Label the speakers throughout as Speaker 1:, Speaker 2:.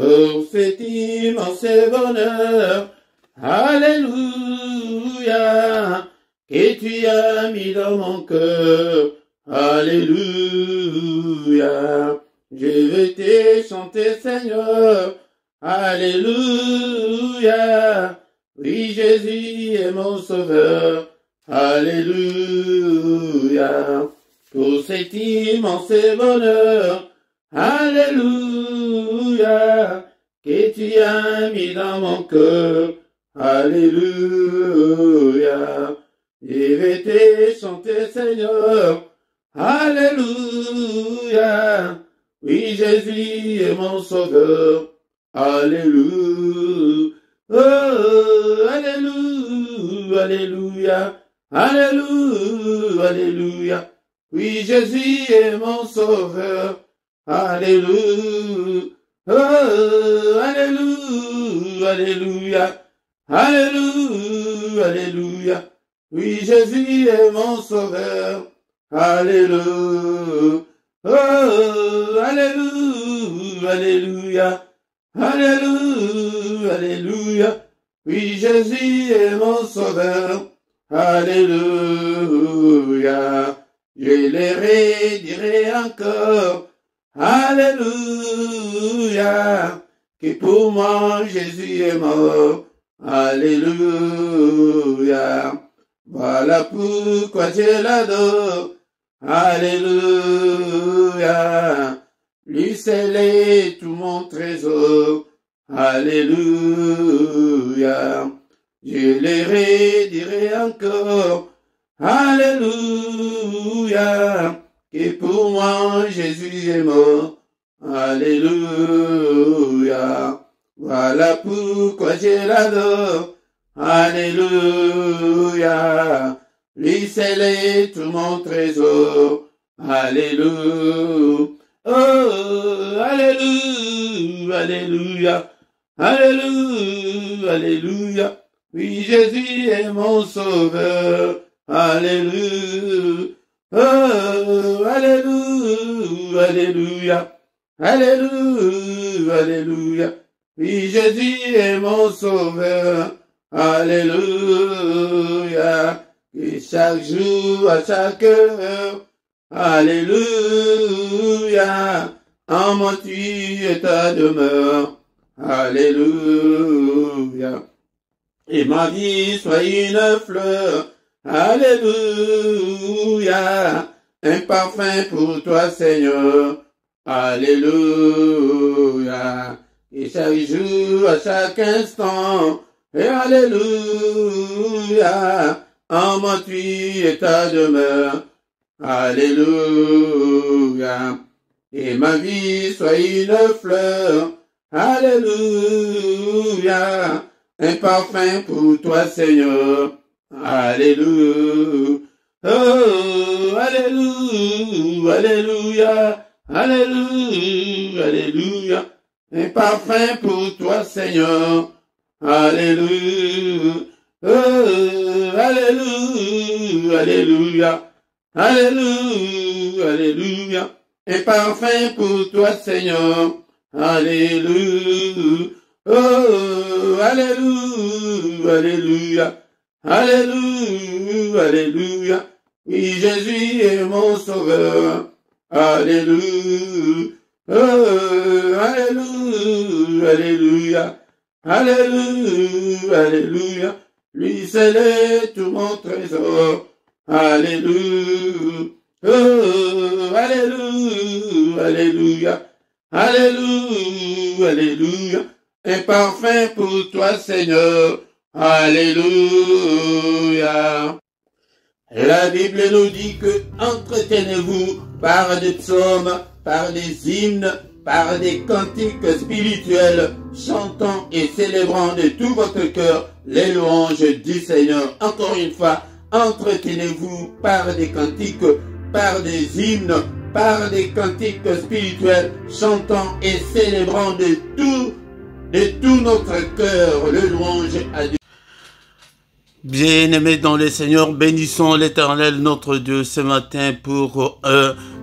Speaker 1: pour cet immense bonheur. Alléluia, que tu as mis dans mon cœur. Alléluia, je vais te chanter, Seigneur. Alléluia, oui, Jésus est mon sauveur. Alléluia, pour cet immense bonheur. Alléluia, que tu as mis dans mon cœur. Alléluia, je vais te chanter, Seigneur. Alléluia, oui, Jésus est mon sauveur. Alléluia, oh, alléluia, alléluia, alléluia, alléluia. Oui, Jésus est mon sauveur. Alléluia, oh, alléluia, alléluia, alléluia, alléluia. Oui, Jésus est mon sauveur. Alléluia, oh, alléluia, alléluia, alléluia, alléluia. Oui, Jésus est mon sauveur. Alléluia, je les redirai encore. Alléluia, que pour moi Jésus est mort. Alléluia, voilà pourquoi je l'adore. Alléluia, lui seul est tout mon trésor. Alléluia, je les redirai encore. Alléluia, que pour moi Jésus est mort. Alléluia, voilà pourquoi je l'adore. Alléluia, lui seul est tout mon trésor. Alléluia, oh, alléluia, alléluia, alléluia, alléluia. Oui, Jésus est mon sauveur. Alléluia, oh, alléluia, alléluia, alléluia, alléluia. Oui, Jésus est mon sauveur. Alléluia, et chaque jour, à chaque heure. Alléluia, en moi tu es ta demeure. Alléluia, et ma vie soit une fleur. Alléluia, un parfum pour toi, Seigneur. Alléluia, et chaque jour, à chaque instant. Et alléluia, en moi tu es ta demeure. Alléluia, et ma vie soit une fleur. Alléluia, un parfum pour toi, Seigneur. Alléluia, oh, alléluia, alléluia, alléluia, alléluia, un parfum pour toi, Seigneur. Alléluia, oh, alléluia, alléluia, alléluia, alléluia, un parfum pour toi, Seigneur. Alléluia, oh, alléluia, alléluia, alléluia, alléluia. Oui, Jésus est mon sauveur. Alléluia, oh, alléluia, alléluia. Alléluia, alléluia, lui seul est tout mon trésor. Alléluia, oh, alléluia, alléluia, alléluia, alléluia, un parfum pour toi, Seigneur. Alléluia. La Bible nous dit que entretenez-vous par des psaumes, par des hymnes, par des cantiques spirituels, chantant et célébrant de tout votre cœur les louanges du Seigneur. Encore une fois, entretenez-vous par des cantiques, par des hymnes, par des cantiques spirituels, chantant et célébrant de tout notre cœur le louange à Dieu. Bien-aimés dans le Seigneur, bénissons l'Éternel notre Dieu ce matin pour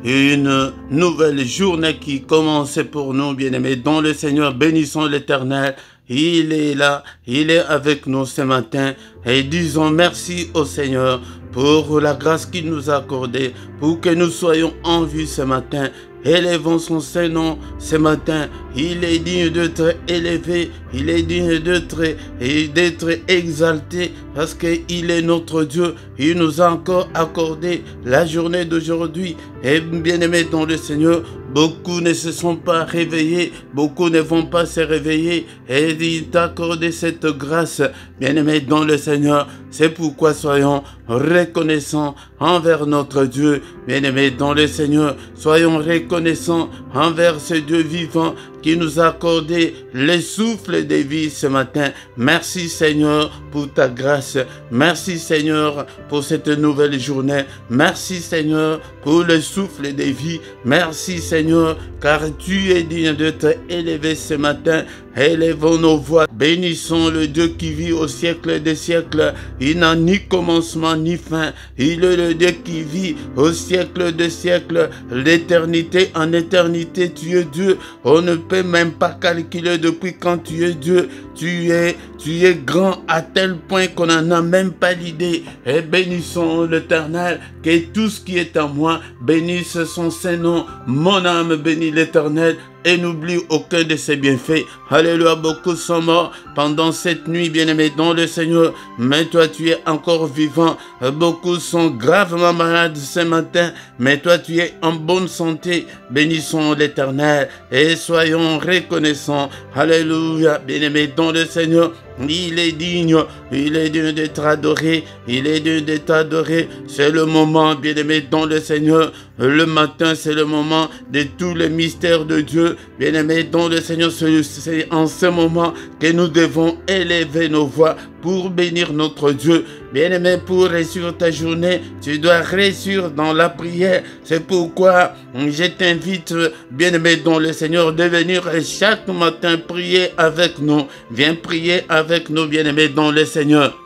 Speaker 1: une nouvelle journée qui commence pour nous. Bien-aimés dans le Seigneur, bénissons l'Éternel. Il est là, il est avec nous ce matin et disons merci au Seigneur pour la grâce qu'il nous a accordée, pour que nous soyons en vie ce matin. Élevons son Saint-Nom ce matin. Il est digne d'être élevé, il est digne d'être exalté parce qu'il est notre Dieu. Il nous a encore accordé la journée d'aujourd'hui. Et bien-aimés dans le Seigneur, beaucoup ne se sont pas réveillés, beaucoup ne vont pas se réveiller. Et il t'a accordé cette grâce, bien-aimés dans le Seigneur. C'est pourquoi soyons reconnaissants envers notre Dieu. Bien-aimés dans le Seigneur, soyons reconnaissants envers ce Dieu vivant qui nous a accordé le souffle de vie ce matin. Merci Seigneur pour ta grâce. Merci Seigneur pour cette nouvelle journée. Merci Seigneur pour le souffle de vie. Merci Seigneur car tu es digne de te élever ce matin. Élevons nos voix. Bénissons le Dieu qui vit au siècle des siècles. Il n'a ni commencement ni fin. Il est le Dieu qui vit au siècle des siècles. L'éternité en éternité, tu es Dieu. On ne peut même pas calculer depuis quand tu es Dieu. Tu es grand à tel point qu'on n'en a même pas l'idée. Et bénissons l'Éternel, que tout ce qui est en moi bénisse son Saint-Nom. Mon âme bénit l'Éternel et n'oublie aucun de ses bienfaits. Alléluia, beaucoup sont morts pendant cette nuit, bien-aimés dans le Seigneur. Mais toi, tu es encore vivant. Beaucoup sont gravement malades ce matin, mais toi, tu es en bonne santé. Bénissons l'Éternel et soyons reconnaissants. Alléluia, bien-aimés dans le Seigneur. Il est digne d'être adoré, il est digne d'être adoré. C'est le moment, bien-aimé dans le Seigneur. Le matin, c'est le moment de tous les mystères de Dieu. Bien-aimé dans le Seigneur, c'est en ce moment que nous devons élever nos voix pour bénir notre Dieu. Bien-aimé, pour réussir ta journée, tu dois réussir dans la prière. C'est pourquoi je t'invite, bien-aimé dans le Seigneur, de venir chaque matin prier avec nous. Viens prier avec nous, bien-aimés dans le Seigneur.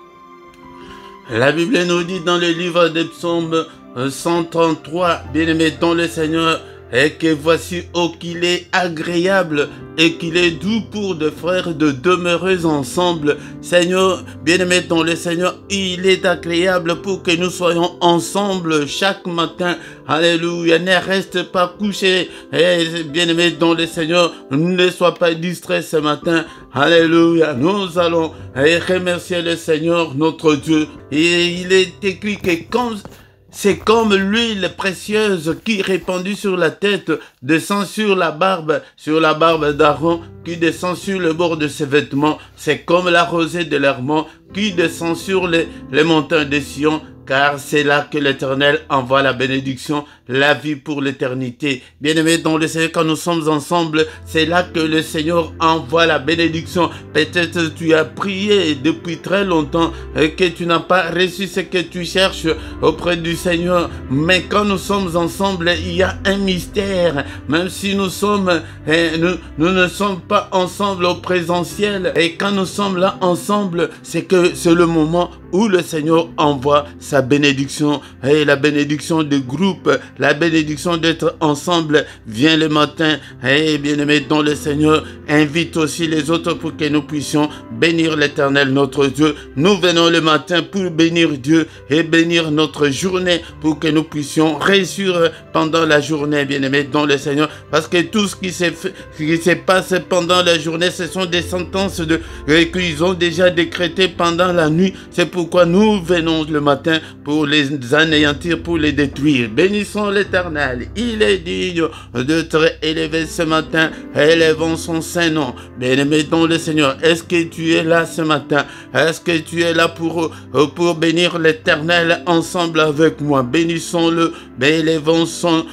Speaker 1: La Bible nous dit dans le livre des Psaumes 133, bien-aimé dans le Seigneur, et que voici, oh qu'il est agréable et qu'il est doux pour deux frères de demeurer ensemble. Seigneur, bien-aimé dans le Seigneur, il est agréable pour que nous soyons ensemble chaque matin. Alléluia, ne reste pas couché. Et bien-aimé dans le Seigneur, ne sois pas distrait ce matin. Alléluia, nous allons remercier le Seigneur, notre Dieu. Et il est écrit que c'est comme l'huile précieuse qui répandue sur la tête descend sur la barbe d'Aaron qui descend sur le bord de ses vêtements. C'est comme la rosée de l'Hermon qui descend sur les montagnes de Sion, car c'est là que l'Éternel envoie la bénédiction, la vie pour l'éternité. Bien-aimés dans le Seigneur, quand nous sommes ensemble, c'est là que le Seigneur envoie la bénédiction. Peut-être tu as prié depuis très longtemps et que tu n'as pas reçu ce que tu cherches auprès du Seigneur. Mais quand nous sommes ensemble, il y a un mystère. Même si nous ne sommes pas ensemble au présentiel. Et quand nous sommes là ensemble, c'est le moment où le Seigneur envoie sa bénédiction. Et la bénédiction de groupe, la bénédiction d'être ensemble vient le matin. Et bien-aimé dans le Seigneur, invite aussi les autres pour que nous puissions bénir l'Éternel notre Dieu. Nous venons le matin pour bénir Dieu et bénir notre journée pour que nous puissions réussir pendant la journée, bien-aimé dans le Seigneur. Parce que tout ce qui se passe pendant la journée, ce sont des sentences qu'ils ont déjà décrétées pendant la nuit. C'est pourquoi nous venons le matin pour les anéantir, pour les détruire. Bénissons l'Éternel. Il est digne de te élever ce matin. Élevons son Saint-Nom. Bien-aimé dans le Seigneur, est-ce que tu es là ce matin? Est-ce que tu es là pour bénir l'Éternel ensemble avec moi? Bénissons-le. Élevons son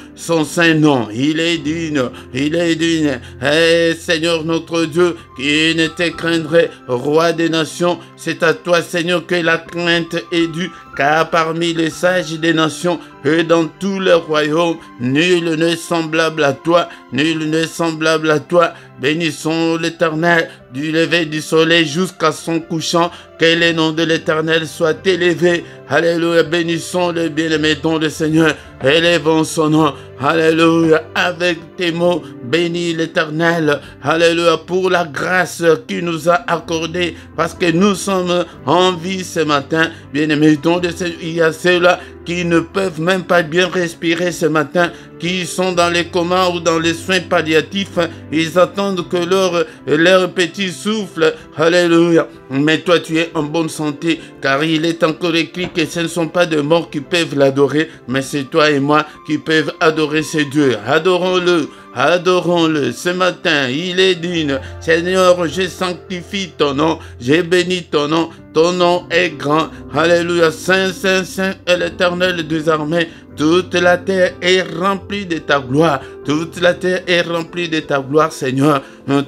Speaker 1: Saint-Nom. Il est digne. Il est digne. Eh, Seigneur notre Dieu, qui ne te craindrait, roi des nations, c'est à toi, Seigneur, que la crainte est due, car parmi les sages des nations et dans tous les royaumes, nul n'est semblable à toi, nul n'est semblable à toi. Bénissons l'Éternel du lever du soleil jusqu'à son couchant. Que le nom de l'Éternel soit élevé. Alléluia. Bénissons le bien-aimé don du Seigneur. Élevons son nom. Alléluia. Avec tes mots, bénis l'Éternel. Alléluia. Pour la grâce qu'il nous a accordée. Parce que nous sommes en vie ce matin. Bien-aimé don du Seigneur. Il y a ceux-là qui ne peuvent même pas bien respirer ce matin, qui sont dans les comas ou dans les soins palliatifs. Ils attendent que leur petit souffle. Alléluia. Mais toi, tu es en bonne santé, car il est encore écrit que ce ne sont pas de morts qui peuvent l'adorer, mais c'est toi et moi qui peuvent adorer ce Dieu. Adorons-le. Adorons-le ce matin, il est digne. Seigneur, je sanctifie ton nom, j'ai béni ton nom est grand. Alléluia, Saint, Saint, Saint est l'Éternel des armées. Toute la terre est remplie de ta gloire. Toute la terre est remplie de ta gloire, Seigneur.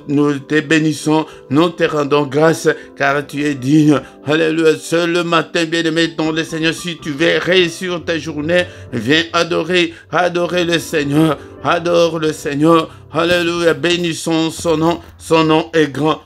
Speaker 1: Nous te bénissons, nous te rendons grâce, car tu es digne. Alléluia. Seul le matin, bien-aimé, ton le Seigneur, si tu veux réussir ta journée, viens adorer le Seigneur. Adore le Seigneur. Alléluia. Bénissons son nom est grand.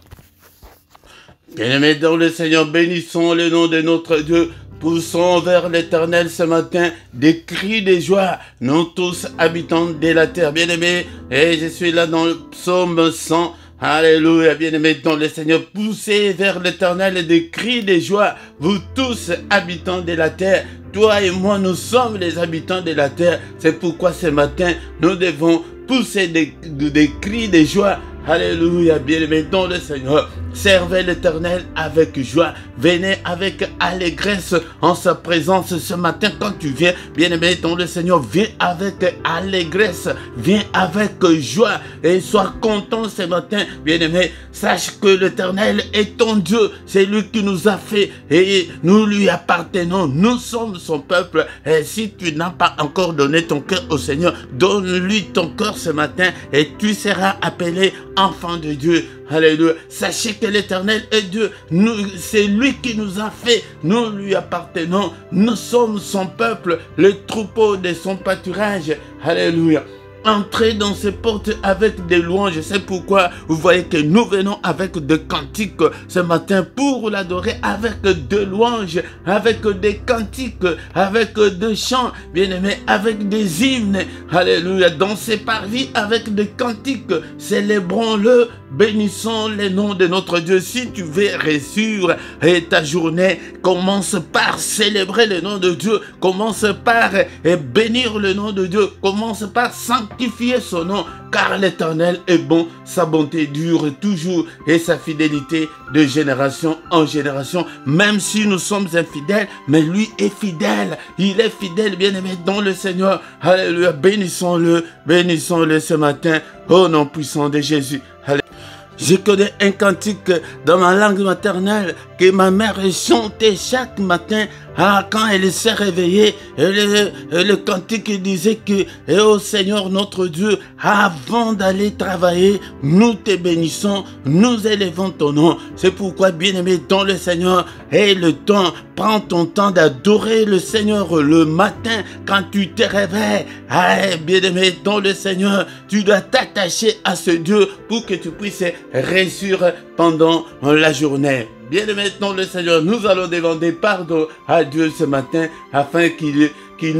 Speaker 1: Bien-aimé dans le Seigneur, bénissons le nom de notre Dieu. Poussons vers l'Éternel ce matin des cris de joie, nous tous habitants de la terre. Bien-aimés, et je suis là dans le psaume 100. Alléluia, bien-aimés dans le Seigneur, poussez vers l'Éternel des cris de joie, vous tous habitants de la terre. Toi et moi, nous sommes les habitants de la terre. C'est pourquoi ce matin, nous devons pousser des cris de joie. Alléluia, bien-aimés dans le Seigneur. Servez l'Éternel avec joie. Venez avec allégresse en sa présence ce matin quand tu viens. Bien-aimé dans le Seigneur, viens avec allégresse. Viens avec joie et sois content ce matin. Bien-aimé, sache que l'Éternel est ton Dieu. C'est lui qui nous a fait et nous lui appartenons. Nous sommes son peuple. Et si tu n'as pas encore donné ton cœur au Seigneur, donne-lui ton cœur ce matin et tu seras appelé enfant de Dieu. Alléluia. Sachez que l'Éternel est Dieu. C'est lui qui nous a fait. Nous lui appartenons. Nous sommes son peuple, le troupeau de son pâturage. Alléluia. Entrez dans ces portes avec des louanges. C'est pourquoi vous voyez que nous venons avec des cantiques ce matin pour l'adorer avec des louanges, avec des cantiques, avec des chants, bien aimés, avec des hymnes. Alléluia. Dansez par vie avec des cantiques. Célébrons-le. Bénissons le nom de notre Dieu. Si tu veux réussir ta journée, commence par célébrer le nom de Dieu. Commence par bénir le nom de Dieu. Commence par sanctifier son nom. Car l'Éternel est bon, sa bonté dure toujours et sa fidélité de génération en génération. Même si nous sommes infidèles, mais lui est fidèle. Il est fidèle, bien-aimé, dans le Seigneur. Alléluia. Bénissons-le ce matin au nom puissant de Jésus. Alléluia. Je connais un cantique dans ma langue maternelle que ma mère chantait chaque matin quand elle s'est réveillée. Le cantique disait que ô Seigneur notre Dieu, avant d'aller travailler, nous te bénissons, nous élevons ton nom. C'est pourquoi, bien-aimé dans le Seigneur, et le temps, prends ton temps d'adorer le Seigneur le matin quand tu te réveilles. Bien-aimé dans le Seigneur, tu dois t'attacher à ce Dieu pour que tu puisses réussir pendant la journée. Bien-aimé dans le Seigneur, nous allons demander pardon à Dieu ce matin afin qu'il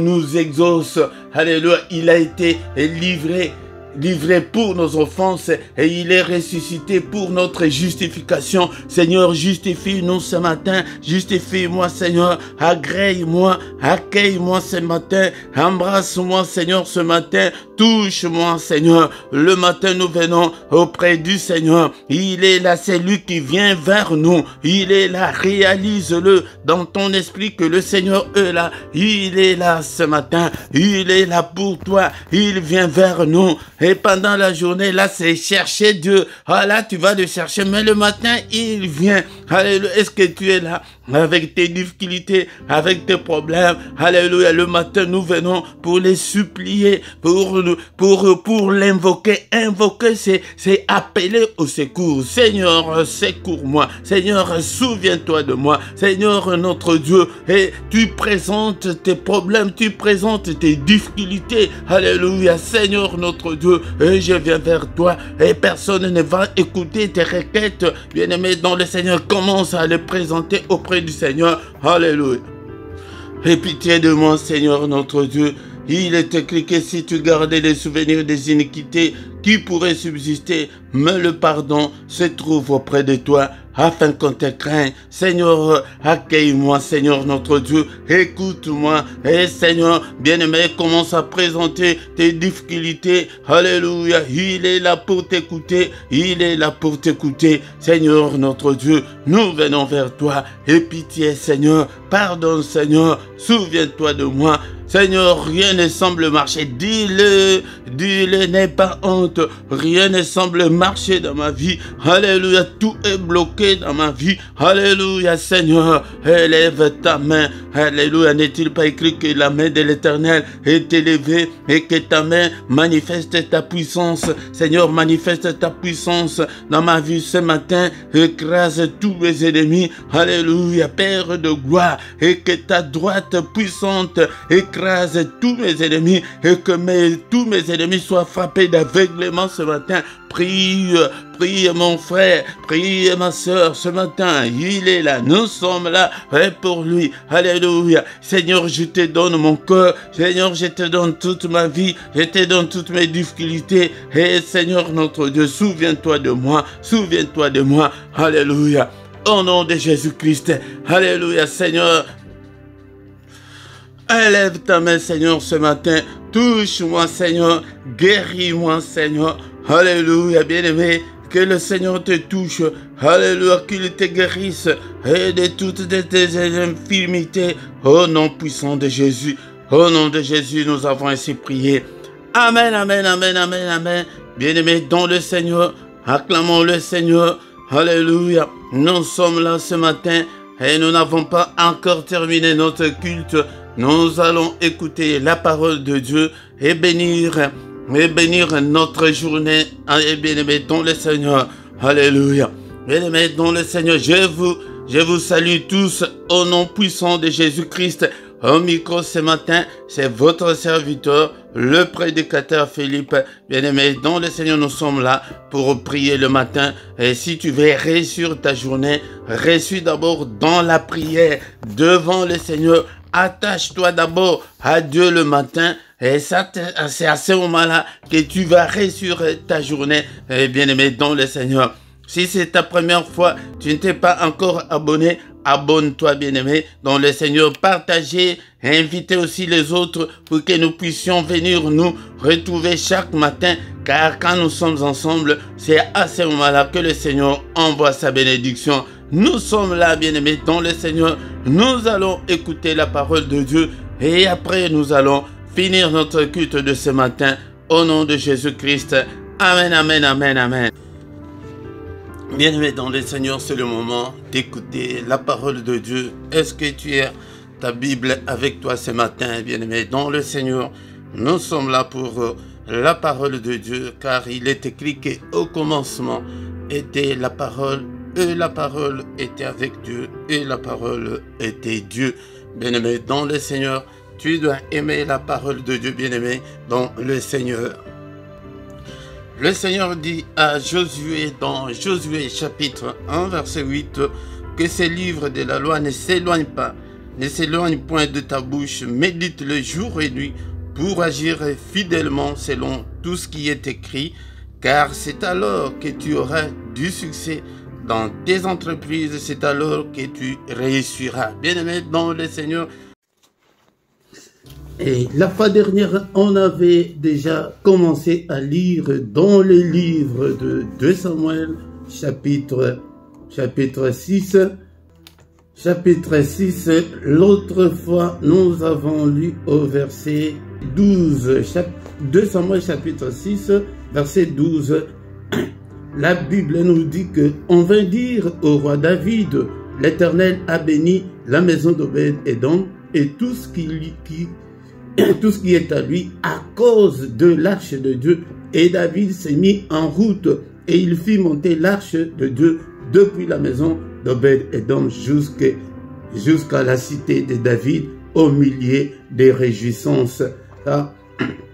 Speaker 1: nous exauce. Alléluia, il a été livré pour nos offenses et il est ressuscité pour notre justification. Seigneur, justifie-nous ce matin. Justifie-moi, Seigneur. Agrée-moi. Accueille-moi ce matin. Embrasse-moi, Seigneur, ce matin. Touche-moi, Seigneur. Le matin, nous venons auprès du Seigneur. Il est là, c'est lui qui vient vers nous. Il est là, réalise-le dans ton esprit que le Seigneur est là. Il est là ce matin. Il est là pour toi. Il vient vers nous. Et pendant la journée, là, c'est chercher Dieu. Ah là, tu vas le chercher, mais le matin, il vient. Alléluia. Est-ce que tu es là avec tes difficultés, avec tes problèmes? Alléluia. Le matin, nous venons pour les supplier, pour l'invoquer. Invoquer, c'est appeler au secours. Seigneur, secours-moi. Seigneur, souviens-toi de moi. Seigneur, notre Dieu, et tu présentes tes problèmes, tu présentes tes difficultés. Alléluia. Seigneur, notre Dieu, Dieu, et je viens vers toi, et personne ne va écouter tes requêtes. Bien-aimé dans le Seigneur, commence à les présenter auprès du Seigneur. Alléluia. Aie pitié de moi, Seigneur notre Dieu. Il est écrit que si tu gardais les souvenirs des iniquités qui pourraient subsister, mais le pardon se trouve auprès de toi, afin qu'on te craigne. Seigneur, accueille-moi, Seigneur notre Dieu, écoute-moi. Et Seigneur, bien-aimé, commence à présenter tes difficultés. Alléluia, il est là pour t'écouter, il est là pour t'écouter. Seigneur notre Dieu, nous venons vers toi. Aie pitié, Seigneur, pardonne, Seigneur, souviens-toi de moi. Seigneur, rien ne semble marcher. Dis-le, n'aie pas honte. Rien ne semble marcher dans ma vie. Alléluia, tout est bloqué dans ma vie. Alléluia, Seigneur, élève ta main. Alléluia, n'est-il pas écrit que la main de l'Éternel est élevée et que ta main manifeste ta puissance. Seigneur, manifeste ta puissance dans ma vie ce matin. Écrase tous mes ennemis. Alléluia, Père de gloire, et que ta droite puissante écrase tous mes ennemis et que tous mes ennemis soient frappés d'aveuglement ce matin. Prie mon frère, prie ma soeur ce matin. Il est là, nous sommes là pour lui. Alléluia. Seigneur, je te donne mon cœur. Seigneur, je te donne toute ma vie. Je te donne toutes mes difficultés. Et Seigneur notre Dieu, souviens-toi de moi. Souviens-toi de moi. Alléluia. Au nom de Jésus-Christ. Alléluia, Seigneur. Élève ta main, Seigneur, ce matin. Touche-moi, Seigneur. Guéris-moi, Seigneur. Alléluia, bien-aimé. Que le Seigneur te touche. Alléluia, qu'il te guérisse. Et de toutes tes infirmités. Au nom puissant de Jésus. Au nom de Jésus, nous avons ainsi prié. Amen, amen, amen, amen, amen. Bien-aimé, dans le Seigneur. Acclamons le Seigneur. Alléluia. Nous sommes là ce matin. Et nous n'avons pas encore terminé notre culte. Nous allons écouter la parole de Dieu et bénir notre journée. Et bien-aimé dans le Seigneur. Alléluia. Bien-aimé dans le Seigneur, je vous salue tous au nom puissant de Jésus-Christ. Au micro ce matin, c'est votre serviteur, le prédicateur Philippe. Bien-aimé dans le Seigneur, nous sommes là pour prier le matin. Et si tu veux réussir ta journée, réussis d'abord dans la prière devant le Seigneur. Attache-toi d'abord à Dieu le matin. Et c'est à ce moment-là que tu vas réussir ta journée. Bien-aimé dans le Seigneur. Si c'est ta première fois, tu ne t'es pas encore abonné, abonne-toi, bien-aimé, dans le Seigneur. Partagez, invitez aussi les autres pour que nous puissions venir nous retrouver chaque matin. Car quand nous sommes ensemble, c'est à ce moment-là que le Seigneur envoie sa bénédiction. Nous sommes là, bien-aimés, dans le Seigneur. Nous allons écouter la parole de Dieu et après nous allons finir notre culte de ce matin au nom de Jésus-Christ. Amen, amen, amen, amen. Bien-aimé dans le Seigneur, c'est le moment d'écouter la parole de Dieu. Est-ce que tu as ta Bible avec toi ce matin, bien-aimé dans le Seigneur? Nous sommes là pour la parole de Dieu, car il est écrit qu'au commencement était la parole, et la parole était avec Dieu, et la parole était Dieu. Bien-aimé dans le Seigneur, tu dois aimer la parole de Dieu, bien-aimé dans le Seigneur. Le Seigneur dit à Josué dans Josué chapitre 1 verset 8 que ces livres de la loi ne s'éloignent pas, ne s'éloignent point de ta bouche, médite-le jour et nuit pour agir fidèlement selon tout ce qui est écrit, car c'est alors que tu auras du succès dans tes entreprises, c'est alors que tu réussiras. Bien-aimé dans le Seigneur. Et la fois dernière, on avait déjà commencé à lire dans le livre de 2 Samuel, chapitre 6. Chapitre 6, l'autre fois, nous avons lu au verset 12. 2 Samuel, chapitre 6, verset 12. La Bible nous dit que on vint dire au roi David, l'Éternel a béni la maison d'Obed-Édom et tout ce qui est à lui à cause de l'arche de Dieu. Et David s'est mis en route et il fit monter l'arche de Dieu depuis la maison d'Obed-Édom jusqu'à la cité de David au milieu des réjouissances.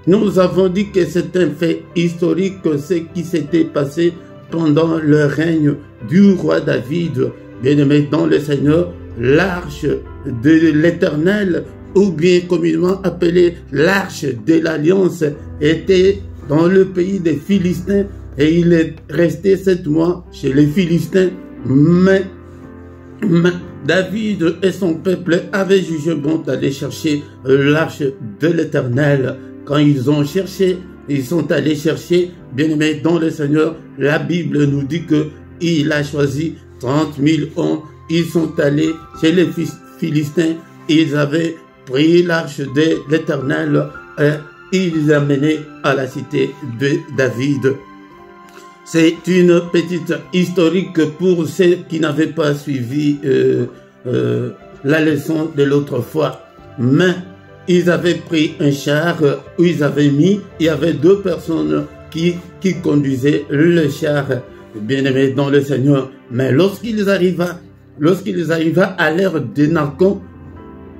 Speaker 1: Nous avons dit que c'est un fait historique, ce qui s'était passé pendant le règne du roi David. Bien-aimé dans le Seigneur, l'arche de l'Éternel, ou bien communément appelée l'arche de l'Alliance, était dans le pays des Philistins et il est resté 7 mois chez les Philistins. Mais David et son peuple avaient jugé bon d'aller chercher l'arche de l'Éternel. Quand ils ont cherché, ils sont allés chercher, bien-aimés dans le Seigneur, la Bible nous dit qu'il a choisi 30 000 hommes. Ils sont allés chez les Philistins, ils avaient pris l'arche de l'Éternel et ils l'amenaient à la cité de David. C'est une petite historique pour ceux qui n'avaient pas suivi la leçon de l'autre fois. Mais ils avaient pris un char où ils avaient mis, il y avait 2 personnes qui conduisaient le char, bien-aimés dans le Seigneur. Mais lorsqu'ils arrivaient à l'ère de Nacon,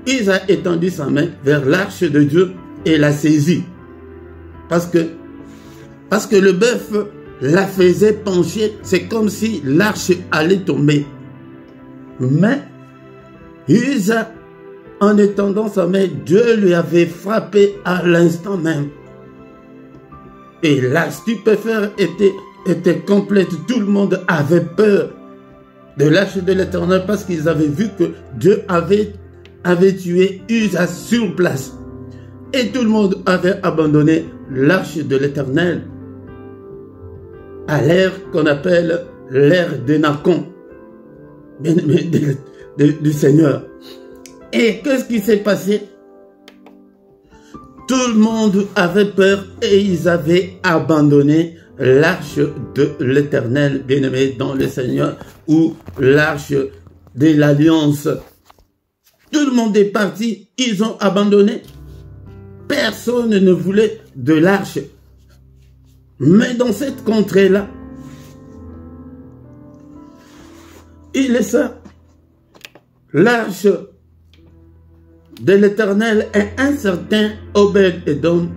Speaker 1: il a étendu sa main vers l'arche de Dieu et l'a saisie. Parce que le bœuf la faisait pencher, c'est comme si l'arche allait tomber. Mais Usa, en étendant sa main, Dieu lui avait frappé à l'instant même. Et la stupéfaction était complète. Tout le monde avait peur de l'arche de l'Éternel parce qu'ils avaient vu que Dieu avait tué Usa sur place. Et tout le monde avait abandonné l'arche de l'Éternel à l'ère qu'on appelle l'ère de Nacon, du Seigneur. Et qu'est-ce qui s'est passé? Tout le monde avait peur et ils avaient abandonné l'arche de l'Éternel, bien-aimé dans le Seigneur, ou l'arche de l'Alliance. Tout le monde est parti, ils ont abandonné. Personne ne voulait de l'arche. Mais dans cette contrée-là, il est ça, l'arche de l'Éternel et un certain Obed-Edom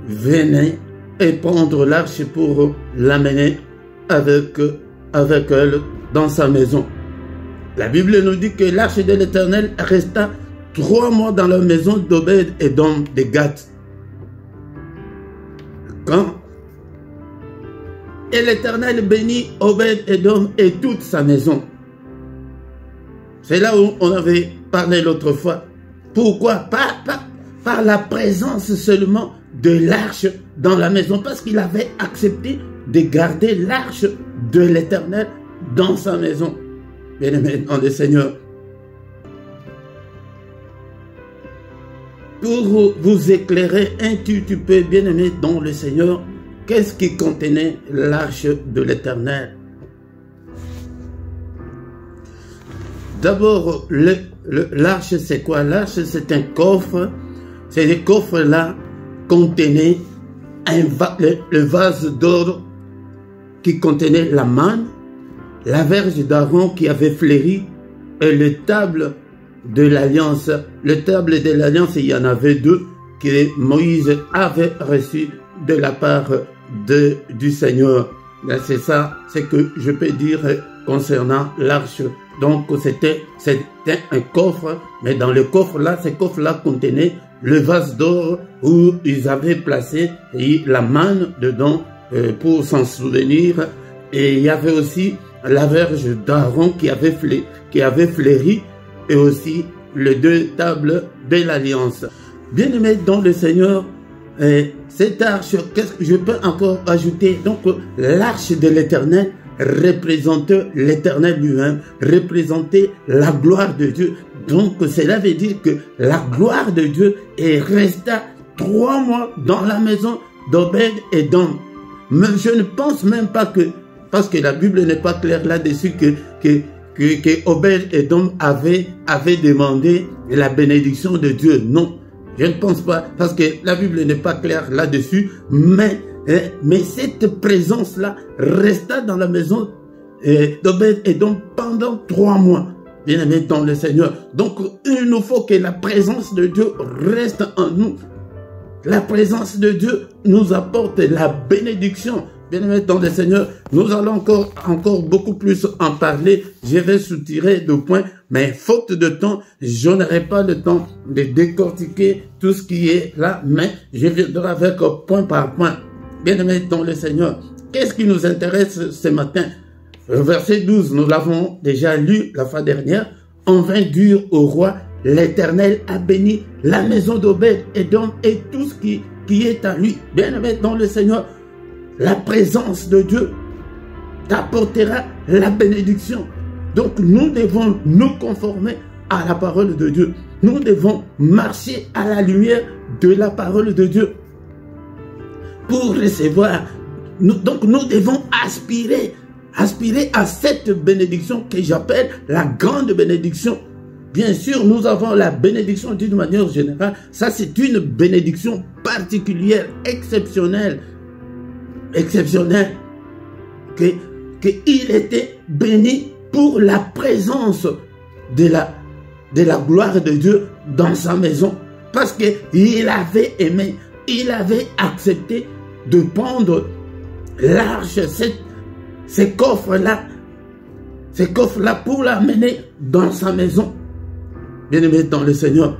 Speaker 1: venait et prendre l'arche pour l'amener avec elle dans sa maison. La Bible nous dit que l'arche de l'Éternel resta 3 mois dans la maison d'Obed-Edom de Gath. Et l'Éternel bénit Obed-Edom et toute sa maison. C'est là où on avait parlé l'autre fois. Pourquoi? Par la présence seulement de l'arche dans la maison. Parce qu'il avait accepté de garder l'arche de l'Éternel dans sa maison. Bien-aimé dans le Seigneur. Pour vous éclairer un petit peu, bien-aimé dans le Seigneur, qu'est-ce qui contenait l'arche de l'Éternel? D'abord, l'arche, c'est quoi? L'arche, c'est un coffre. Ces coffres-là contenaient le vase d'or qui contenait la manne, la verge d'Aaron qui avait fleuri et le table de l'Alliance. Le table de l'Alliance, il y en avait 2 que Moïse avait reçu de la part du Seigneur. C'est ça, c'est que je peux dire concernant l'arche. Donc c'était un coffre, mais dans le coffre-là, ce coffre-là contenait le vase d'or où ils avaient placé la manne dedans pour s'en souvenir. Et il y avait aussi la verge d'Aaron qui avait fleuri et aussi les 2 tables de l'Alliance. Bien-aimés dans le Seigneur, cette arche, qu'est-ce que je peux encore ajouter? Donc l'arche de l'Éternel représentait l'Éternel lui-même, représentait la gloire de Dieu. Donc cela veut dire que la gloire de Dieu resta 3 mois dans la maison d'Obed-Edom. Mais je ne pense même pas que, parce que la Bible n'est pas claire là-dessus, que Obed-Edom avait demandé la bénédiction de Dieu. Non, je ne pense pas, parce que la Bible n'est pas claire là-dessus, mais cette présence-là resta dans la maison d'Obed-Edom pendant 3 mois. Bien-aimés dans le Seigneur. Donc, il nous faut que la présence de Dieu reste en nous. La présence de Dieu nous apporte la bénédiction. Bien-aimés dans le Seigneur, nous allons encore beaucoup plus en parler. Je vais soutirer 2 points, mais faute de temps, je n'aurai pas le temps de décortiquer tout ce qui est là, mais je viendrai avec point par point. Bien-aimés dans le Seigneur, qu'est-ce qui nous intéresse ce matin? Le verset 12, nous l'avons déjà lu la fois dernière. On vint dire au roi, l'Éternel a béni la maison d'Obed-Édom et tout ce qui est à lui. Bien-aimés dans le Seigneur, la présence de Dieu t'apportera la bénédiction. Donc nous devons nous conformer à la parole de Dieu. Nous devons marcher à la lumière de la parole de Dieu pour recevoir. Donc nous devons aspirer à cette bénédiction que j'appelle la grande bénédiction. Bien sûr, nous avons la bénédiction d'une manière générale. Ça, c'est une bénédiction particulière, exceptionnelle, qu'il était béni pour la présence de la gloire de Dieu dans sa maison. Parce qu'il avait aimé, il avait accepté de prendre l'arche, ces coffres-là pour l'amener dans sa maison. Bien-aimés dans le Seigneur.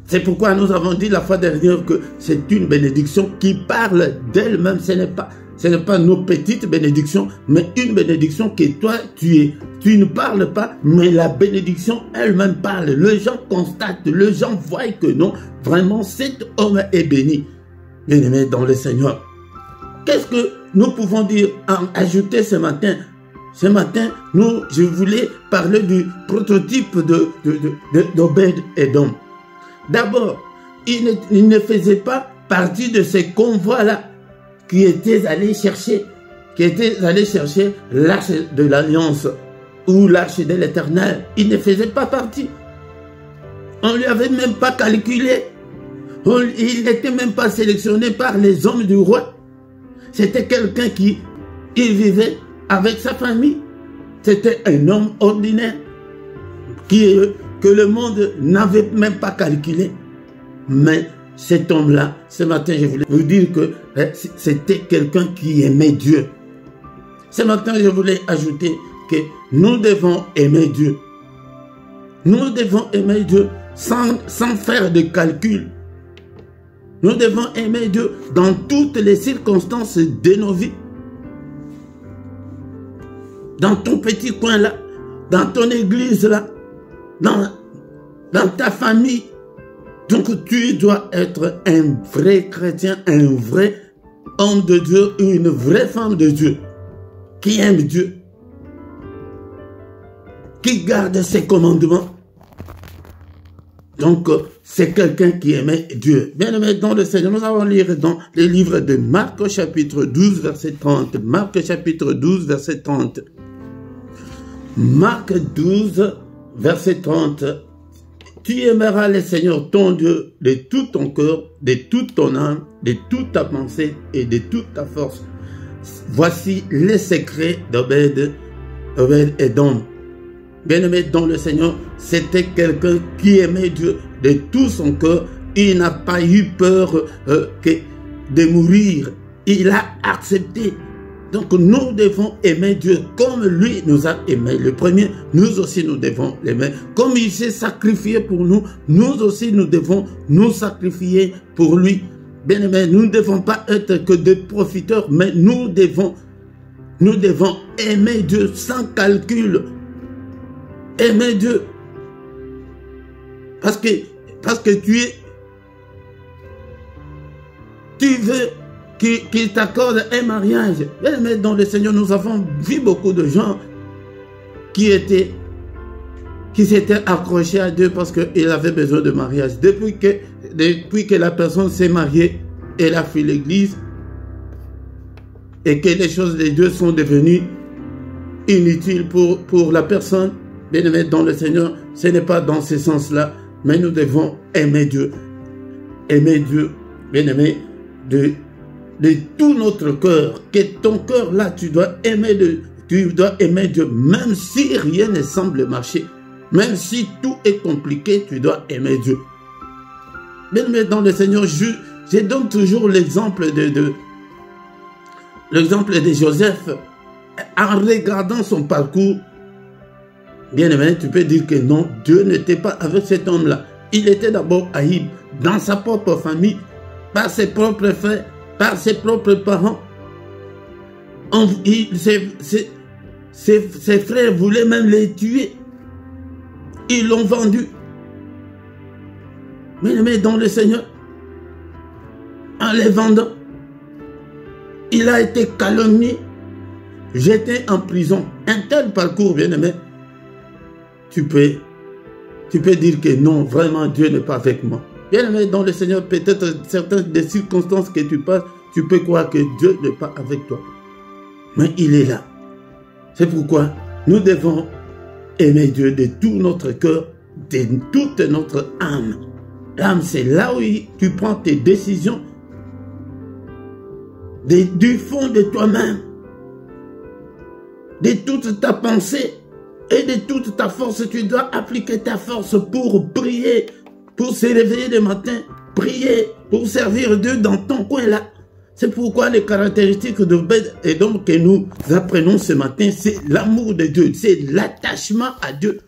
Speaker 1: C'est pourquoi nous avons dit la fois dernière que c'est une bénédiction qui parle d'elle-même. Ce n'est pas nos petites bénédictions, mais une bénédiction que toi, tu ne parles pas, mais la bénédiction elle-même parle. Les gens constatent, les gens voient que non, vraiment cet homme est béni. Bien-aimés dans le Seigneur. Qu'est-ce que nous pouvons dire, ajouter ce matin? Ce matin, je voulais parler du prototype d'Obed-Édom. D'abord, il ne faisait pas partie de ces convois-là qui étaient allés chercher l'arche de l'Alliance ou l'arche de l'Éternel. Il ne faisait pas partie. On ne lui avait même pas calculé. Il n'était même pas sélectionné par les hommes du roi. C'était quelqu'un qui vivait avec sa famille. C'était un homme ordinaire que le monde n'avait même pas calculé. Mais cet homme-là, ce matin, je voulais vous dire que c'était quelqu'un qui aimait Dieu. Ce matin, je voulais ajouter que nous devons aimer Dieu. Nous devons aimer Dieu sans faire de calcul. Nous devons aimer Dieu dans toutes les circonstances de nos vies. Dans ton petit coin là, dans ton église là, dans ta famille. Donc tu dois être un vrai chrétien, un vrai homme de Dieu, une vraie femme de Dieu, qui aime Dieu, qui garde ses commandements. Donc c'est quelqu'un qui aimait Dieu. Bien-aimé dans le Seigneur, nous allons lire dans les livres de Marc chapitre 12 verset 30. Marc chapitre 12 verset 30. Marc 12 verset 30. Tu aimeras le Seigneur ton Dieu de tout ton cœur, de toute ton âme, de toute ta pensée et de toute ta force. Voici les secrets d'Obed-Édom. Bien-aimé dans le Seigneur, c'était quelqu'un qui aimait Dieu de tout son cœur. Il n'a pas eu peur de mourir. Il a accepté. Donc nous devons aimer Dieu comme lui nous a aimés. Le premier, nous aussi nous devons l'aimer. Comme il s'est sacrifié pour nous, nous aussi nous devons nous sacrifier pour lui. Bien-aimés, nous ne devons pas être que des profiteurs, mais nous devons aimer Dieu sans calcul. Aimer Dieu. Parce que tu veux qu'il t'accorde un mariage. Mais dans le Seigneur, nous avons vu beaucoup de gens qui s'étaient accrochés à Dieu parce qu'ils avaient besoin de mariage. Depuis que la personne s'est mariée, elle a fui l'église et que les choses de Dieu sont devenues inutiles pour la personne. Bien-aimé dans le Seigneur, ce n'est pas dans ce sens-là, mais nous devons aimer Dieu. Aimer Dieu, bien-aimé, de tout notre cœur. Que ton cœur là, tu dois aimer Dieu, même si rien ne semble marcher. Même si tout est compliqué, tu dois aimer Dieu. Bien-aimé dans le Seigneur, je donne toujours l'exemple l'exemple de Joseph. En regardant son parcours, bien-aimé, tu peux dire que non, Dieu n'était pas avec cet homme-là. Il était d'abord haï dans sa propre famille, par ses propres frères, par ses propres parents. Ses frères voulaient même les tuer. Ils l'ont vendu. Mais dans le Seigneur, en les vendant, il a été calomnié, jeté en prison. Un tel parcours, bien-aimé, tu peux dire que non, vraiment Dieu n'est pas avec moi. Bien-aimé dans le Seigneur, peut-être certaines des circonstances que tu passes, tu peux croire que Dieu n'est pas avec toi. Mais il est là. C'est pourquoi nous devons aimer Dieu de tout notre cœur, de toute notre âme. L'âme, c'est là où tu prends tes décisions du fond de toi-même, de toute ta pensée et de toute ta force. Tu dois appliquer ta force pour prier, pour se réveiller le matin, prier, pour servir Dieu dans ton coin là. C'est pourquoi les caractéristiques d'Obed-Édom que nous apprenons ce matin, c'est l'amour de Dieu, c'est l'attachement à Dieu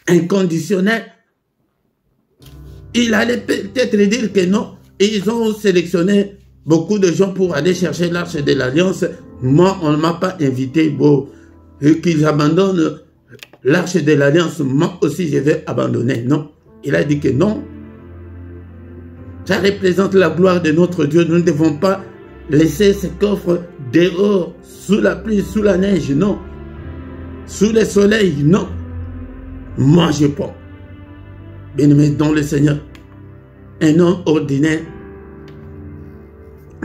Speaker 1: inconditionnel. Il allait peut-être dire que non. Ils ont sélectionné beaucoup de gens pour aller chercher l'arche de l'Alliance. Moi, on ne m'a pas invité. Bon, qu'ils abandonnent l'arche de l'Alliance. Moi aussi, je vais abandonner. Non. Il a dit que non. Ça représente la gloire de notre Dieu. Nous ne devons pas laisser ce coffre dehors, sous la pluie, sous la neige. Non. Sous le soleil. Non. Moi, je prends. Bien-aimé dans le Seigneur, un homme ordinaire,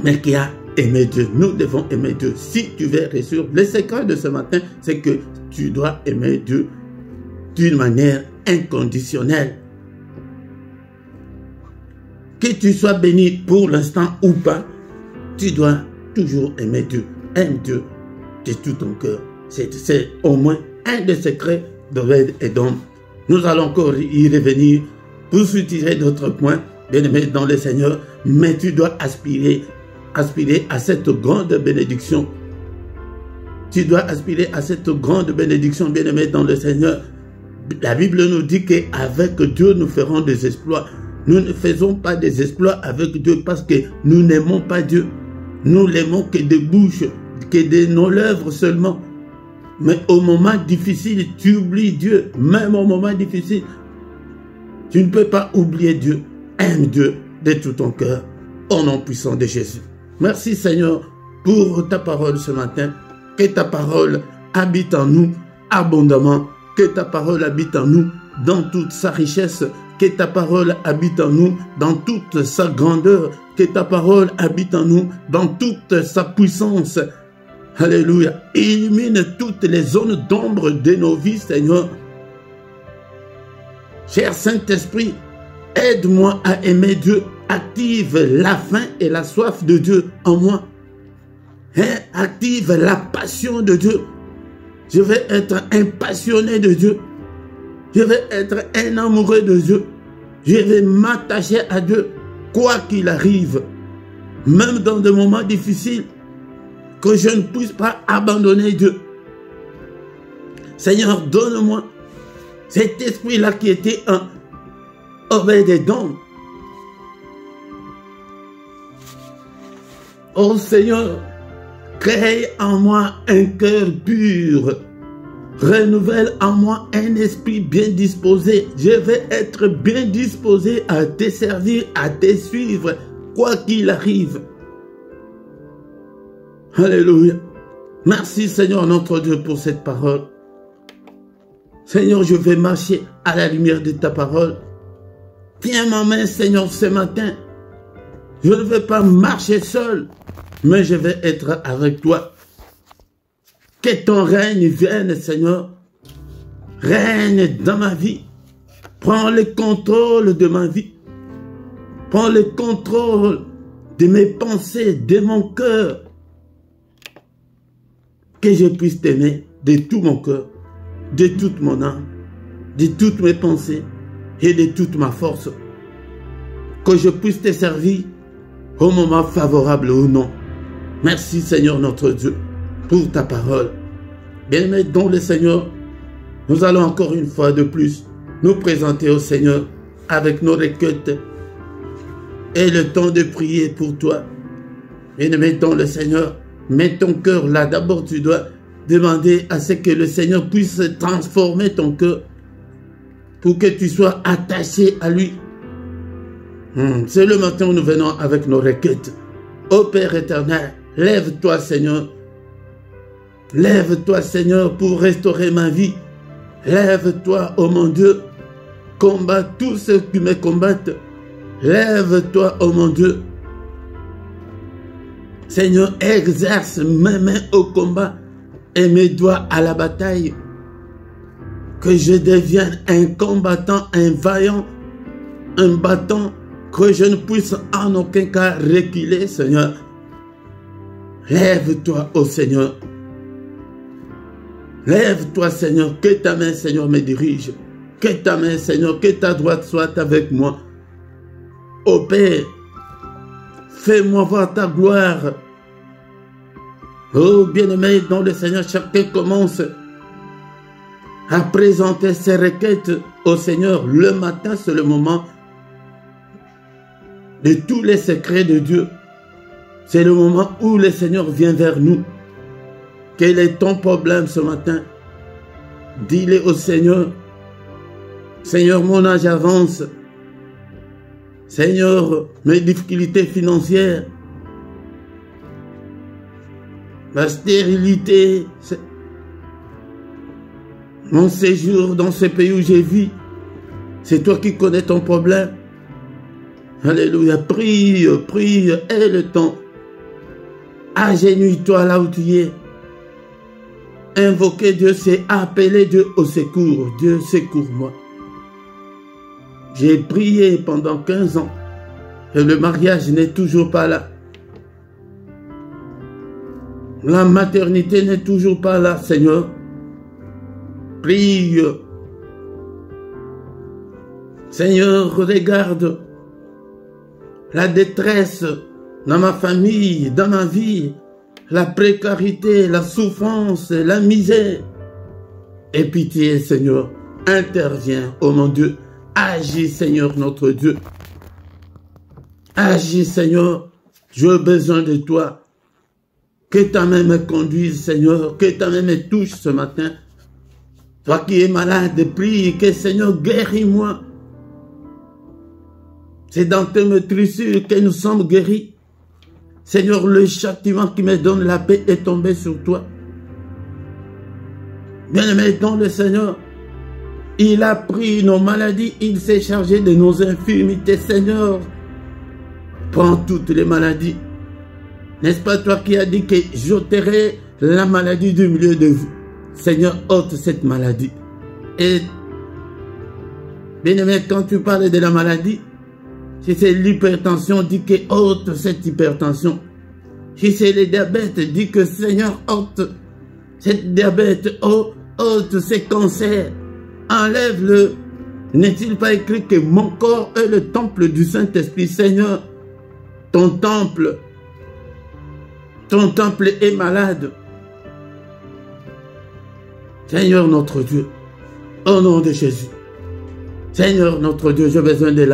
Speaker 1: mais qui a aimé Dieu. Nous devons aimer Dieu. Si tu veux réussir, le secret de ce matin, c'est que tu dois aimer Dieu d'une manière inconditionnelle. Que tu sois béni pour l'instant ou pas, tu dois toujours aimer Dieu. Aime Dieu de tout ton cœur. C'est au moins un des secrets d'Obed-Édom. Nous allons encore y revenir pour soutirer d'autres points, bien-aimés dans le Seigneur, mais tu dois aspirer à cette grande bénédiction. Tu dois aspirer à cette grande bénédiction, bien-aimés dans le Seigneur. La Bible nous dit qu'avec Dieu, nous ferons des exploits. Nous ne faisons pas des exploits avec Dieu parce que nous n'aimons pas Dieu. Nous l'aimons que de bouche, que de nos lèvres seulement. Mais au moment difficile, tu oublies Dieu. Même au moment difficile, tu ne peux pas oublier Dieu. Aime Dieu de tout ton cœur. Au nom puissant de Jésus. Merci Seigneur pour ta parole ce matin. Que ta parole habite en nous abondamment. Que ta parole habite en nous dans toute sa richesse. Que ta parole habite en nous dans toute sa grandeur. Que ta parole habite en nous dans toute sa puissance. Alléluia. Illumine toutes les zones d'ombre de nos vies, Seigneur. Cher Saint-Esprit, aide-moi à aimer Dieu. Active la faim et la soif de Dieu en moi. Active la passion de Dieu. Je vais être un passionné de Dieu. Je vais être un amoureux de Dieu. Je vais m'attacher à Dieu, quoi qu'il arrive. Même dans des moments difficiles, que je ne puisse pas abandonner Dieu. Seigneur, donne-moi cet esprit-là qui était un Obed-Édom. Oh Seigneur, crée en moi un cœur pur. Renouvelle en moi un esprit bien disposé. Je vais être bien disposé à te servir, à te suivre, quoi qu'il arrive. Alléluia. Merci Seigneur notre Dieu pour cette parole. Seigneur, je vais marcher à la lumière de ta parole. Tiens ma main Seigneur ce matin. Je ne vais pas marcher seul, mais je vais être avec toi. Que ton règne vienne Seigneur. Règne dans ma vie. Prends le contrôle de ma vie. Prends le contrôle de mes pensées, de mon cœur. Que je puisse t'aimer de tout mon cœur, de toute mon âme, de toutes mes pensées et de toute ma force. que je puisse te servir au moment favorable ou non. Merci Seigneur notre Dieu pour ta parole. Bien-aimés dans le Seigneur, nous allons encore une fois de plus nous présenter au Seigneur avec nos requêtes et le temps de prier pour toi. Bien-aimés dans le Seigneur, mets ton cœur là. D'abord, tu dois demander à ce que le Seigneur puisse transformer ton cœur pour que tu sois attaché à lui. C'est le matin où nous venons avec nos requêtes. Ô Père éternel, lève-toi Seigneur. Lève-toi Seigneur pour restaurer ma vie. Lève-toi, ô mon Dieu. Combat tous ceux qui me combattent. Lève-toi, ô mon Dieu. Seigneur, exerce mes mains au combat et mes doigts à la bataille. Que je devienne un combattant, un vaillant, un battant, que je ne puisse en aucun cas reculer, Seigneur. Lève-toi, ô Seigneur. Lève-toi, Seigneur, que ta main, Seigneur, me dirige. Que ta main, Seigneur, que ta droite soit avec moi. Ô Père, fais-moi voir ta gloire. Oh, bien-aimé, dans le Seigneur, chacun commence à présenter ses requêtes au Seigneur. Le matin, c'est le moment de tous les secrets de Dieu. C'est le moment où le Seigneur vient vers nous. Quel est ton problème ce matin? Dis-le au Seigneur. Seigneur, mon âge avance. Seigneur, mes difficultés financières, la stérilité, mon séjour dans ce pays où je vis, c'est toi qui connais ton problème. Alléluia, prie, prie, aie le temps. Agenouille-toi là où tu es. Invoquer Dieu, c'est appeler Dieu au secours. Dieu, secours-moi. J'ai prié pendant 15 ans et le mariage n'est toujours pas là. La maternité n'est toujours pas là, Seigneur. Prie. Seigneur, regarde la détresse dans ma famille, dans ma vie, la précarité, la souffrance, la misère. Aie pitié, Seigneur. Interviens, ô mon Dieu. Agis, Seigneur, notre Dieu. Agis, Seigneur. J'ai besoin de toi. Que ta main me conduise, Seigneur. Que ta main me touche ce matin. Toi qui es malade, prie que, Seigneur, guéris-moi. C'est dans tes meurtrissures que nous sommes guéris. Seigneur, le châtiment qui me donne la paix est tombé sur toi. Bien-aimé dans le Seigneur, il a pris nos maladies, il s'est chargé de nos infirmités. Seigneur, prends toutes les maladies. N'est-ce pas toi qui as dit que j'ôterai la maladie du milieu de vous? Seigneur, ôte cette maladie. Et, bien-aimé, quand tu parles de la maladie, si c'est l'hypertension, dis que ôte cette hypertension. Si c'est le diabète, dis que Seigneur, ôte cette diabète, ôte ces cancers. Enlève-le. N'est-il pas écrit que mon corps est le temple du Saint-Esprit? Seigneur, ton temple est malade. Seigneur notre Dieu, au nom de Jésus. Seigneur notre Dieu, j'ai besoin de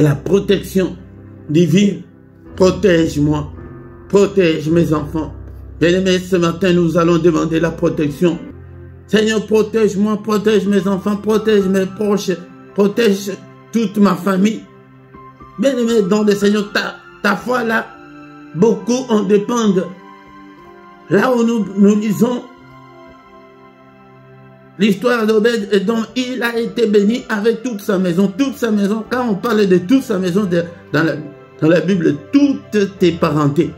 Speaker 1: la protection divine. Protège-moi, protège mes enfants. Bien-aimés, ce matin, nous allons demander la protection. Seigneur, protège-moi, protège mes enfants, protège mes proches, protège toute ma famille. Bien-aimés, dans le Seigneur, ta foi là, beaucoup en dépendent. Là où nous lisons l'histoire d'Obed et dont il a été béni avec toute sa maison. Toute sa maison, quand on parle de toute sa maison dans la Bible, toutes tes parentés.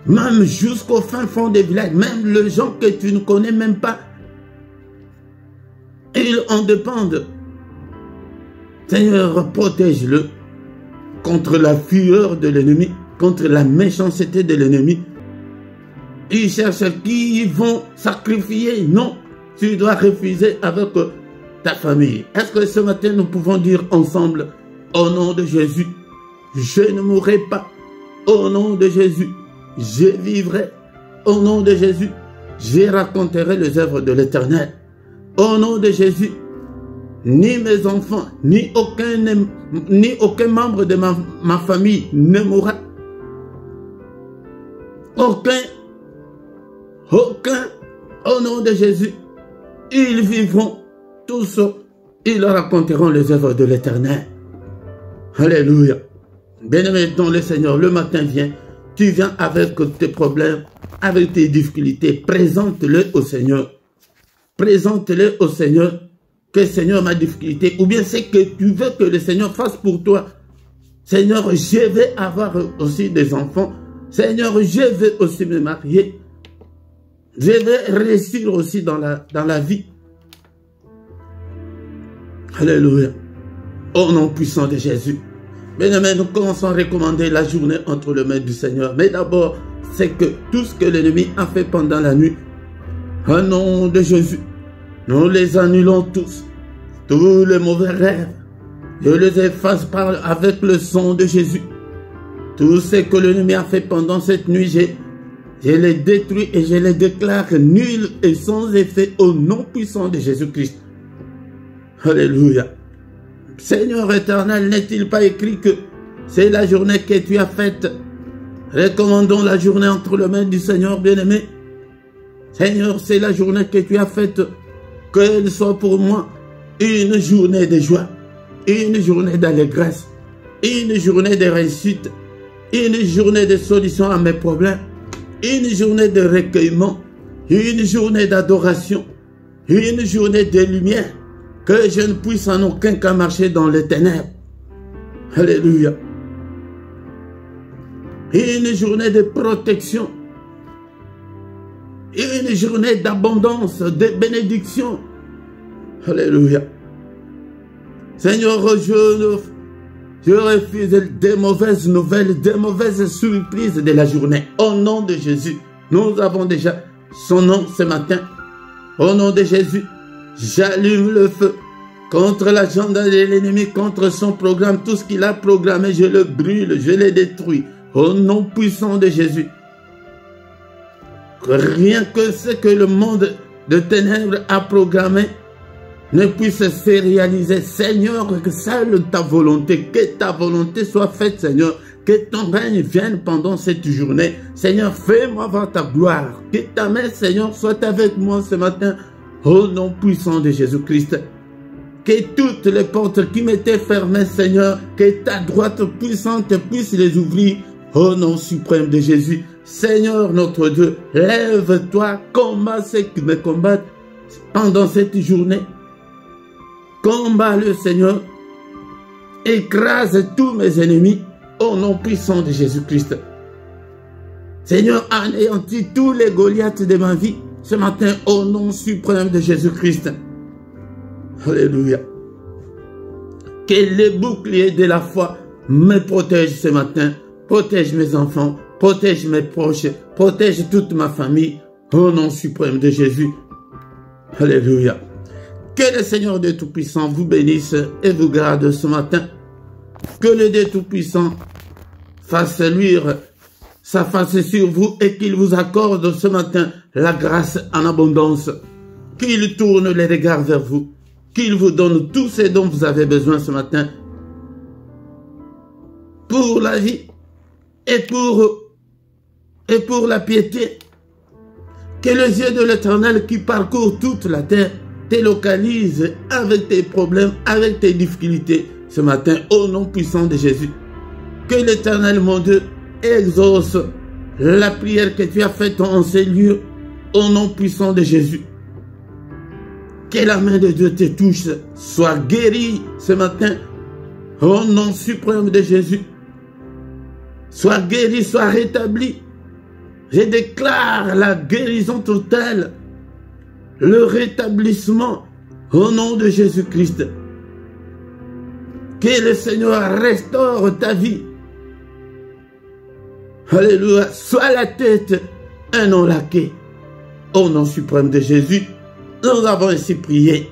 Speaker 1: Même jusqu'au fin fond des villages, même les gens que tu ne connais même pas, ils en dépendent. Seigneur, protège-le contre la fureur de l'ennemi, contre la méchanceté de l'ennemi. Ils cherchent qui vont sacrifier. Non, tu dois refuser avec ta famille. Est-ce que ce matin nous pouvons dire ensemble, au nom de Jésus, je ne mourrai pas. Au nom de Jésus, je vivrai. Au nom de Jésus, je raconterai les œuvres de l'Éternel. Au nom de Jésus, ni mes enfants, ni aucun membre de ma famille ne mourra. Aucun, au nom de Jésus, ils vivront tous, ils raconteront les œuvres de l'Éternel. Alléluia. Bien-aimé dans le Seigneur, le matin vient, tu viens avec tes problèmes, avec tes difficultés, présente-le au Seigneur. Présente-le au Seigneur, que Seigneur ma difficulté, ou bien c'est que tu veux que le Seigneur fasse pour toi. Seigneur, je vais avoir aussi des enfants. Seigneur, je vais aussi me marier. Je vais réussir aussi dans la vie. Alléluia. Au nom puissant de Jésus. Bien-aimé, nous commençons à recommander la journée entre les mains du Seigneur. Mais d'abord, c'est que tout ce que l'ennemi a fait pendant la nuit, au nom de Jésus, nous les annulons tous. Tous les mauvais rêves, je les efface avec le sang de Jésus. Tout ce que l'ennemi a fait pendant cette nuit, je les détruis et je les déclare nuls et sans effet au nom puissant de Jésus-Christ. Alléluia. Seigneur éternel, n'est-il pas écrit que c'est la journée que tu as faite? Recommandons la journée entre les mains du Seigneur bien-aimé. Seigneur, c'est la journée que tu as faite, qu'elle soit pour moi une journée de joie, une journée d'allégresse, une journée de réussite, une journée de solution à mes problèmes, une journée de recueillement, une journée d'adoration, une journée de lumière, que je ne puisse en aucun cas marcher dans les ténèbres. Alléluia. Une journée de protection, une journée d'abondance, de bénédiction. Alléluia. Seigneur, je refuse des mauvaises nouvelles, des mauvaises surprises de la journée. Au nom de Jésus, nous avons déjà son nom ce matin. Au nom de Jésus, j'allume le feu contre l'agenda de l'ennemi, contre son programme. Tout ce qu'il a programmé, je le brûle, je le détruis. Au nom puissant de Jésus. Rien que ce que le monde de ténèbres a programmé ne puisse se réaliser. Seigneur, que seule ta volonté, que ta volonté soit faite, Seigneur. Que ton règne vienne pendant cette journée. Seigneur, fais-moi voir ta gloire. Que ta main, Seigneur, soit avec moi ce matin. Au nom puissant de Jésus-Christ. Que toutes les portes qui m'étaient fermées, Seigneur, que ta droite puissante puisse les ouvrir. Au nom suprême de Jésus. Seigneur notre Dieu, lève-toi, combat ceux qui me combattent pendant cette journée. Combat le Seigneur. Écrase tous mes ennemis au nom puissant de Jésus-Christ. Seigneur, anéantis tous les Goliaths de ma vie ce matin au nom suprême de Jésus-Christ. Alléluia. Que les boucliers de la foi me protègent ce matin. Protège mes enfants, protège mes proches, protège toute ma famille, au nom suprême de Jésus. Alléluia. Que le Seigneur Dieu Tout-Puissant vous bénisse et vous garde ce matin. Que le Dieu Tout-Puissant fasse luire sa face sur vous et qu'il vous accorde ce matin la grâce en abondance. Qu'il tourne les regards vers vous, qu'il vous donne tout ce dont vous avez besoin ce matin pour la vie. Et pour la piété, que les yeux de l'Éternel qui parcourent toute la terre te localisent avec tes problèmes, avec tes difficultés ce matin, au nom puissant de Jésus. Que l'Éternel, mon Dieu, exauce la prière que tu as faite en ces lieux, au nom puissant de Jésus. Que la main de Dieu te touche, sois guéri ce matin, au nom suprême de Jésus. Sois guéri, sois rétabli. Je déclare la guérison totale, le rétablissement au nom de Jésus-Christ. Que le Seigneur restaure ta vie. Alléluia. Sois la tête, un non laqué. Au nom suprême de Jésus, nous avons ainsi prié.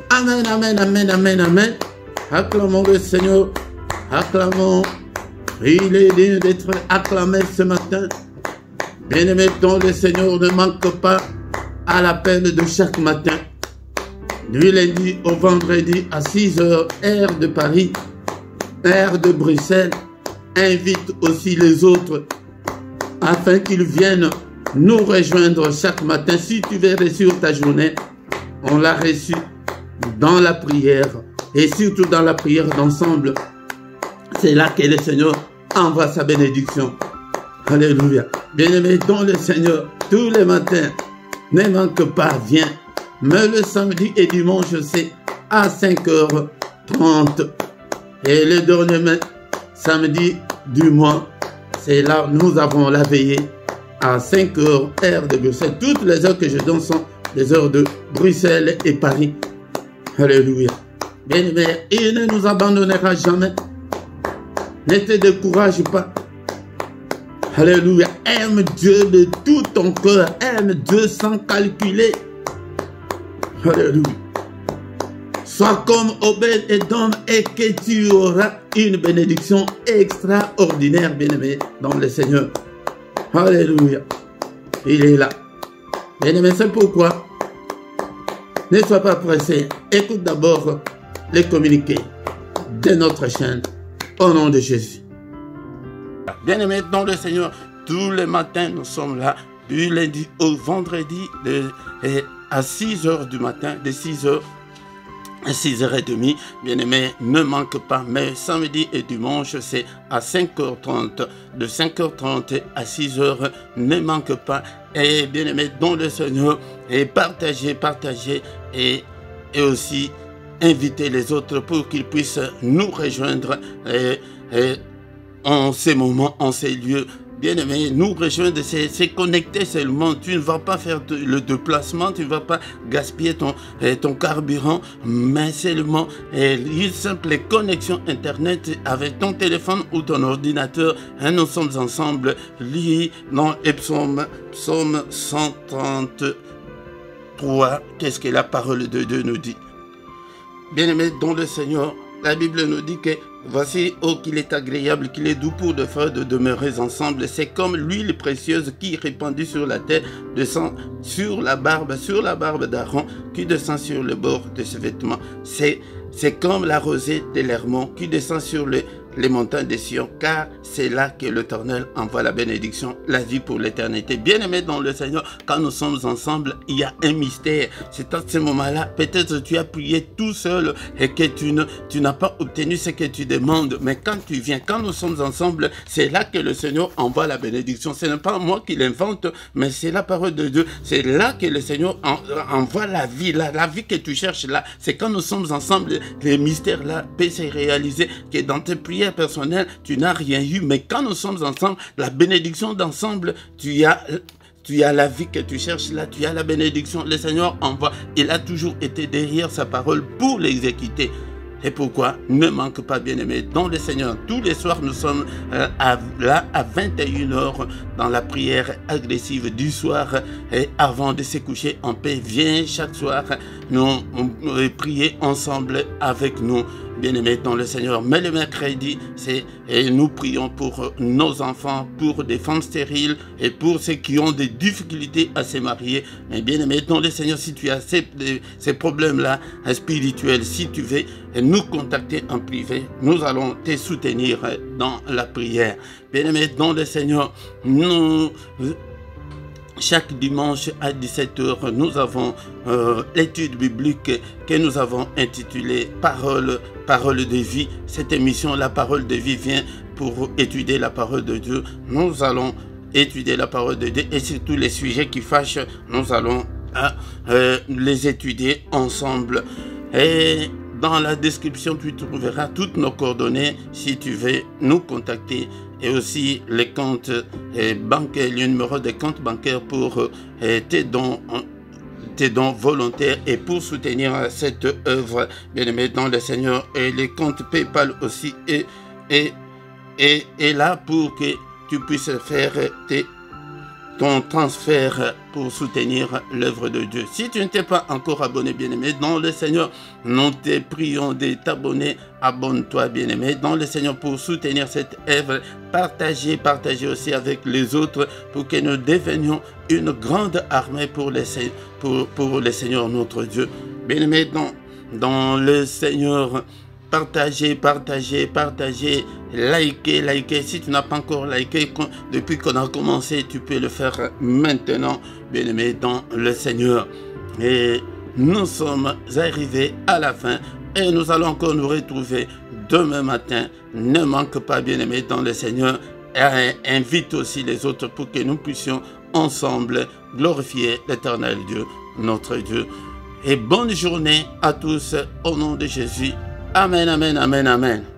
Speaker 1: Amen, amen, amen, amen, amen. Acclamons le Seigneur. Acclamons. Il est digne d'être acclamé ce matin. Bien-aimé, dont le Seigneur ne manque pas à l'appel de chaque matin. Du lundi au vendredi à 6 h, heure de Paris, heure de Bruxelles. Invite aussi les autres afin qu'ils viennent nous rejoindre chaque matin. Si tu veux réussir ta journée, on l'a reçu dans la prière et surtout dans la prière d'ensemble. C'est là que le Seigneur envoie sa bénédiction. Alléluia. Bien-aimé, dont le Seigneur, tous les matins, ne manque pas, viens. Mais le samedi et dimanche, c'est à 5h30. Et le dernier samedi du mois, c'est là nous avons la veillée à 5h, heure de Bruxelles. Toutes les heures que je donne sont les heures de Bruxelles et Paris. Alléluia. Bien-aimé, il ne nous abandonnera jamais. Ne te décourage pas. Alléluia. Aime Dieu de tout ton cœur. Aime Dieu sans calculer. Alléluia. Sois comme Obed-Edom et que tu auras une bénédiction extraordinaire, bien-aimé, dans le Seigneur. Alléluia. Il est là. Bien-aimé, c'est pourquoi ne sois pas pressé. Écoute d'abord les communiqués de notre chaîne. Au nom de Jésus. Bien-aimé dans le Seigneur, tous les matins, nous sommes là, du lundi au vendredi, à 6 h du matin, de 6 h à 6h30. Bien-aimé, ne manque pas, mais samedi et dimanche, c'est à 5h30. De 5h30 à 6h, ne manque pas. Et bien-aimé dans le Seigneur, et partagez et aussi inviter les autres pour qu'ils puissent nous rejoindre en ces moments, en ces lieux. Bien-aimé, nous rejoindre, c'est connecter seulement. Tu ne vas pas faire le déplacement, tu ne vas pas gaspiller ton carburant, mais seulement une simple connexion Internet avec ton téléphone ou ton ordinateur. Et nous sommes ensemble, liés dans les psaume 133. Qu'est-ce que la parole de Dieu nous dit? Bien-aimé dans le Seigneur, la Bible nous dit que voici, oh, qu'il est agréable, qu'il est doux pour deux frères de demeurer ensemble. C'est comme l'huile précieuse qui répandue sur la tête, descend sur la barbe d'Aaron, qui descend sur le bord de ses vêtements. C'est comme la rosée de l'Hermon qui descend sur les montagnes de Sion, car c'est là que l'Éternel envoie la bénédiction, la vie pour l'éternité. Bien-aimé dans le Seigneur, quand nous sommes ensemble, il y a un mystère. C'est à ce moment-là, peut-être tu as prié tout seul et que tu n'as pas obtenu ce que tu demandes. Mais quand tu viens, quand nous sommes ensemble, c'est là que le Seigneur envoie la bénédiction. Ce n'est pas moi qui l'invente, mais c'est la parole de Dieu. C'est là que le Seigneur envoie la vie, la vie que tu cherches là. C'est quand nous sommes ensemble, les mystères là peuvent se réaliser, que dans tes prières personnelles, tu n'as rien eu, mais quand nous sommes ensemble, la bénédiction d'ensemble, tu as la vie que tu cherches là, tu as la bénédiction. Le Seigneur envoie, il a toujours été derrière sa parole pour l'exécuter. Et pourquoi? Ne manque pas, bien-aimé, dans le Seigneur. Tous les soirs, nous sommes là à 21 h dans la prière agressive du soir. Et avant de se coucher en paix, viens chaque soir nous prier ensemble avec nous, bien-aimés dans le Seigneur. Mais le mercredi, nous prions pour nos enfants, pour des femmes stériles et pour ceux qui ont des difficultés à se marier. Mais bien-aimés dans le Seigneur, si tu as ces problèmes-là spirituels, si tu veux nous contacter en privé, nous allons te soutenir dans la prière. Bien-aimés dans le Seigneur, chaque dimanche à 17 h, nous avons l'étude biblique que nous avons intitulée Parole de vie. Cette émission, la parole de vie, vient pour étudier la parole de Dieu. Nous allons étudier la parole de Dieu et surtout les sujets qui fâchent, nous allons les étudier ensemble. Et dans la description, tu trouveras toutes nos coordonnées si tu veux nous contacter, et aussi les comptes bancaires, le numéro des comptes bancaires pour tes dons volontaires et pour soutenir cette œuvre, bien-aimé dans le Seigneur. Et les comptes PayPal aussi est là pour que tu puisses faire ton transfert pour soutenir l'œuvre de Dieu. Si tu ne t'es pas encore abonné, bien-aimé, dans le Seigneur, nous te prions de t'abonner. Abonne-toi, bien-aimé, dans le Seigneur, pour soutenir cette œuvre. Partagez aussi avec les autres pour que nous devenions une grande armée pour le Seigneur notre Dieu. Bien-aimé, dans le Seigneur, partagez, likez. Si tu n'as pas encore liké depuis qu'on a commencé, tu peux le faire maintenant, bien-aimé, dans le Seigneur. Et nous sommes arrivés à la fin et nous allons encore nous retrouver demain matin. Ne manque pas, bien-aimé, dans le Seigneur. Et invite aussi les autres pour que nous puissions ensemble glorifier l'Éternel Dieu, notre Dieu. Et bonne journée à tous au nom de Jésus. Amen, amen, amen, amen.